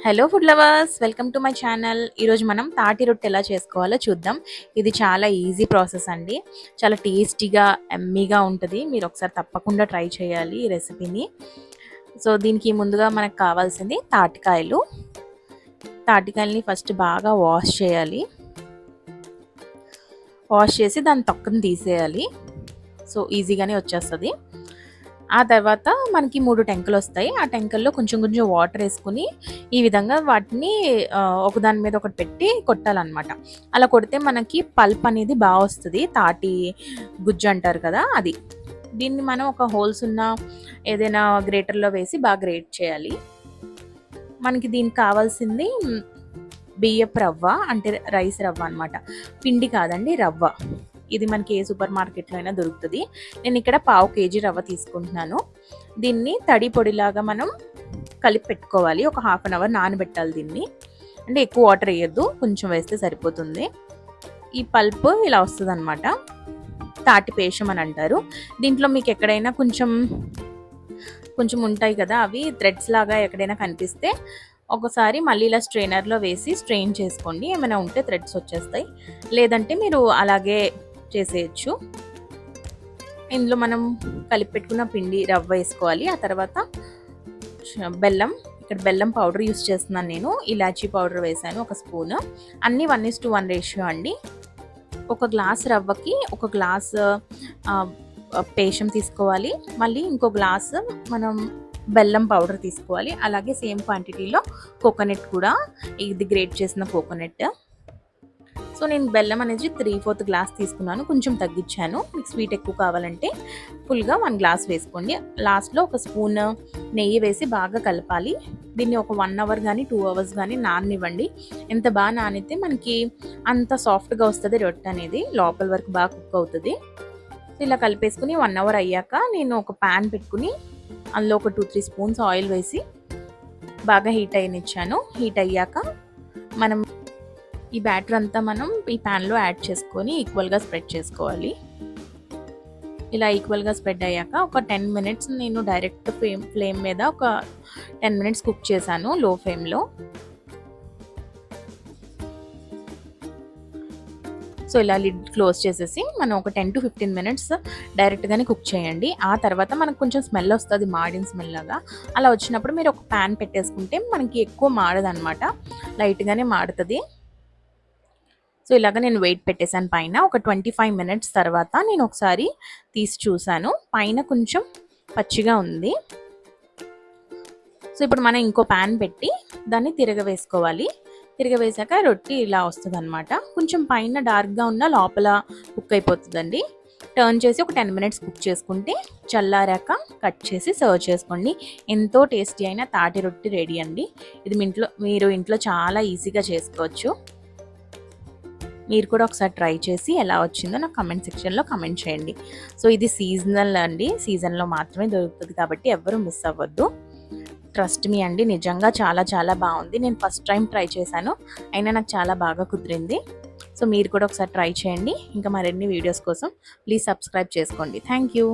Hello food lovers, welcome to my channel. ఈరోజు మనం తాటి రొట్టె ఎలా చేసుకోవాలో చూద్దాం. ఇది చాలా ఈజీ ప్రాసెస్ అండి. చాలా టేస్టీగా ఎమ్మీగా ఉంటుంది. మీరు ఒకసారి తప్పకుండా ట్రై చేయాలి ఈ రెసిపీని. సో దీనికి ముందుగా మనకు కావాల్సింది తాటికాయలు. తాటికాయలని ఫస్ట్ బాగా వాష్ చేయాలి. వాష్ చేసి దాని తొక్కను తీసేయాలి. సో ఈజీగానే వచ్చేస్తుంది. ఆ తర్వాత మనకి 3 టెంకలు వస్తాయి. ఆ టెంకల్లో కొంచెం కొంచెం వాటర్ వేసుకుని ఈ విధంగా వాటిని ఒకదాని మీద ఒకటి పెట్టి కొట్టాలన్నమాట. అలా కొడితే మనకి పల్ప్ అనేది బాగా వస్తుంది. తాటి గుజ్జు అంటారు కదా అది. దీన్ని మనం ఒక హోల్స్ ఉన్న ఏదైనా గ్రేటర్లో వేసి బాగా గ్రేట్ చేయాలి. మనకి దీనికి కావాల్సింది బియ్యపు రవ్వ, అంటే రైస్ రవ్వ అనమాట. పిండి కాదండి, రవ్వ. ఇది మనకి ఏ సూపర్ మార్కెట్లో అయినా దొరుకుతుంది. నేను ఇక్కడ 1/2 kg రవ్వ తీసుకుంటున్నాను. దీన్ని తడి పొడిలాగా మనం కలిపి పెట్టుకోవాలి. ఒక 1/2 అవర్ నానబెట్టాలి దీన్ని. అంటే ఎక్కువ వాటర్ వేయద్దు, కొంచెం వేస్తే సరిపోతుంది. ఈ పల్ప్ ఇలా వస్తుంది అనమాట. తాటి పేషం అని అంటారు. దీంట్లో మీకు ఎక్కడైనా కొంచెం ఉంటాయి కదా, అవి థ్రెడ్స్ లాగా ఎక్కడైనా కనిపిస్తే ఒకసారి మళ్ళీ ఇలా స్ట్రైనర్లో వేసి స్ట్రెయిన్ చేసుకోండి. ఏమైనా ఉంటే థ్రెడ్స్ వచ్చేస్తాయి. లేదంటే మీరు అలాగే చేసేయచ్చు. ఇందులో మనం కలిపి పెట్టుకున్న పిండి రవ్వ వేసుకోవాలి. ఆ తర్వాత బెల్లం, ఇక్కడ బెల్లం పౌడర్ యూస్ చేస్తున్నాను నేను. ఇలాచీ పౌడర్ వేసాను 1 స్పూన్. అన్నీ 1:1 రేషియో అండి. 1 గ్లాస్ రవ్వకి 1 గ్లాస్ పేషం తీసుకోవాలి. మళ్ళీ ఇంకో గ్లాస్ మనం బెల్లం పౌడర్ తీసుకోవాలి. అలాగే సేమ్ క్వాంటిటీలో కోకోనట్ కూడా, ఇది గ్రేట్ చేసిన కోకోనట్. సో నేను బెల్లం అనేది 3/4 గ్లాస్ తీసుకున్నాను, కొంచెం తగ్గించాను. మీకు స్వీట్ ఎక్కువ కావాలంటే ఫుల్గా 1 గ్లాస్ వేసుకోండి. లాస్ట్లో 1 స్పూన్ నెయ్యి వేసి బాగా కలపాలి. దీన్ని ఒక 1 అవర్ కానీ 2 అవర్స్ కానీ నాననివ్వండి. ఎంత బాగా నానితే మనకి అంత సాఫ్ట్గా వస్తుంది రొట్టె అనేది, లోపల వరకు బాగా కుక్ అవుతుంది. సో ఇలా కలిపేసుకుని 1 అవర్ అయ్యాక నేను ఒక ప్యాన్ పెట్టుకుని అందులో ఒక 2-3 స్పూన్స్ ఆయిల్ వేసి బాగా హీట్ అయ్యనిచ్చాను. హీట్ అయ్యాక మనం ఈ బ్యాటర్ అంతా మనం ఈ ప్యాన్లో యాడ్ చేసుకొని ఈక్వల్గా స్ప్రెడ్ చేసుకోవాలి. ఇలా ఈక్వల్గా స్ప్రెడ్ అయ్యాక ఒక 10 మినిట్స్ నేను డైరెక్ట్ ఫ్లేమ్ మీద ఒక 10 మినిట్స్ కుక్ చేశాను లో ఫ్లేమ్లో. సో ఇలా లిడ్ క్లోజ్ చేసేసి మనం ఒక 10 to 15 మినిట్స్ డైరెక్ట్గానే కుక్ చేయండి. ఆ తర్వాత మనకు కొంచెం స్మెల్ వస్తుంది, మాడిన స్మెల్ లాగా. అలా వచ్చినప్పుడు మీరు ఒక ప్యాన్ పెట్టేసుకుంటే మనకి ఎక్కువ మాడదనమాట, లైట్గానే మాడుతుంది. సో ఇలాగ నేను వెయిట్ పెట్టేశాను పైన. ఒక 25 మినిట్స్ తర్వాత నేను ఒకసారి తీసి చూశాను, పైన కొంచెం పచ్చిగా ఉంది. సో ఇప్పుడు మనం ఇంకో ప్యాన్ పెట్టి దాన్ని తిరగవేసుకోవాలి. తిరగవేసాక రొట్టి ఇలా వస్తుంది అనమాట. కొంచెం పైన డార్క్గా ఉన్న లోపల కుక్ అయిపోతుందండి. టర్న్ చేసి ఒక 10 మినిట్స్ కుక్ చేసుకుంటే చల్లారాక కట్ చేసి సర్వ్ చేసుకోండి. ఎంతో టేస్టీ అయిన తాటి రొట్టి రెడీ అండి. ఇది మీరు ఇంట్లో చాలా ఈజీగా చేసుకోవచ్చు. మీరు కూడా ఒకసారి ట్రై చేసి ఎలా వచ్చిందో నాకు కమెంట్ సెక్షన్లో కమెంట్ చేయండి. సో ఇది సీజనల్ అండి, సీజన్లో మాత్రమే దొరుకుతుంది కాబట్టి ఎవ్వరూ మిస్ అవ్వద్దు. ట్రస్ట్ మీ అండి, నిజంగా చాలా చాలా బాగుంది. నేను ఫస్ట్ టైం ట్రై చేశాను, అయినా నాకు చాలా బాగా కుదిరింది. సో మీరు కూడా ఒకసారి ట్రై చేయండి. ఇంకా మరిన్ని వీడియోస్ కోసం ప్లీజ్ సబ్స్క్రైబ్ చేసుకోండి. Thank you.